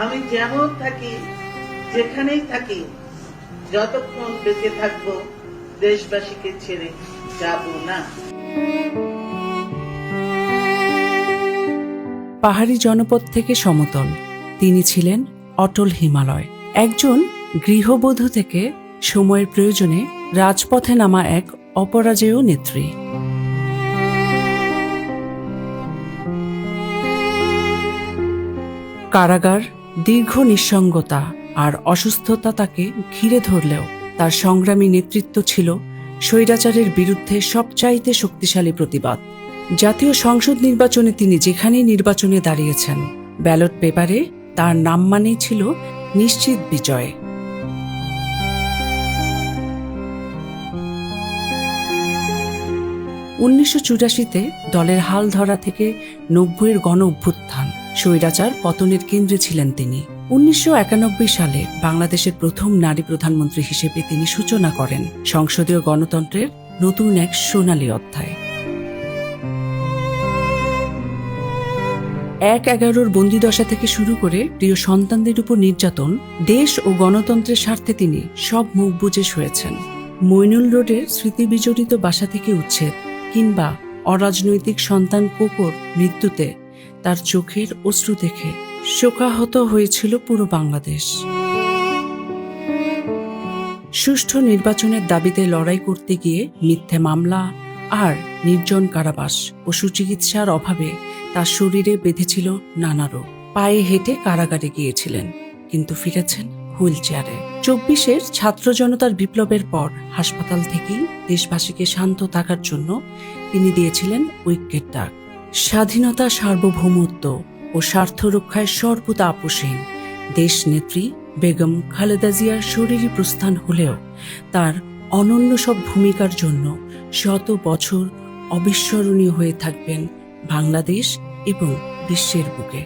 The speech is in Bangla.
আমি যেমন থাকি, যেখানেই থাকি, যতক্ষণ বেঁচে থাকবো দেশবাসীকে ছেড়ে যাব না। পাহাড়ি জনপদ থেকে সমতল, তিনি ছিলেন অটল হিমালয়। একজন গৃহবধূ থেকে সময়ের প্রয়োজনে রাজপথে নামা এক অপরাজেয় নেত্রী। কারাগার, দীর্ঘ নিঃসঙ্গতা আর অসুস্থতা তাকে ঘিরে ধরলেও তার সংগ্রামী নেতৃত্ব ছিল স্বৈরাচারের বিরুদ্ধে সবচাইতে শক্তিশালী প্রতিবাদ। জাতীয় সংসদ নির্বাচনে তিনি যেখানেই নির্বাচনে দাঁড়িয়েছেন, ব্যালট পেপারে তার নাম মানেই ছিল নিশ্চিত বিজয়। উনিশশো ৮৪-তে দলের হাল ধরা থেকে ৯০-এর গণ অভ্যুত্থান, স্বৈরাচার পতনের কেন্দ্রে ছিলেন তিনি। ১৯৯১ সালে বাংলাদেশের প্রথম নারী প্রধানমন্ত্রী হিসেবে তিনি সূচনা করেন সংসদীয় গণতন্ত্রের নতুন এক সোনালী অধ্যায়। ১/১১ বন্দিদশা থেকে শুরু করে প্রিয় সন্তানদের উপর নির্যাতন, দেশ ও গণতন্ত্রের স্বার্থে তিনি সব মুখ বুজে সয়েছেন। মইনুল রোডের স্মৃতিবিজড়িত বাসা থেকে উচ্ছেদ কিংবা অরাজনৈতিক সন্তান কোকোর মৃত্যুতে তার চোখের অশ্রু দেখে শোকাহত হয়েছিল পুরো বাংলাদেশ। সুষ্ঠু নির্বাচনের দাবিতে লড়াই করতে গিয়ে মিথ্যে মামলা আর নির্জন কারাবাস ও সুচিকিৎসার অভাবে তার শরীরে বেঁধেছিল নানা রোগ। পায়ে হেঁটে কারাগারে গিয়েছিলেন, কিন্তু ফিরেছেন হুইল চেয়ারে। ২৪-এর ছাত্র জনতার বিপ্লবের পর হাসপাতাল থেকেই দেশবাসীকে শান্ত থাকার জন্য তিনি দিয়েছিলেন ঐক্যের ডাক। স্বাধীনতা, সার্বভৌমত্ব ও স্বার্থ রক্ষায় সর্বদা আপোষহীন দেশ নেত্রী বেগম খালেদা জিয়ার শরীরী প্রস্থান হলেও তার অনন্য সব ভূমিকার জন্য শত বছর অবিস্মরণীয় হয়ে থাকবেন বাংলাদেশ এবং বিশ্বের বুকে।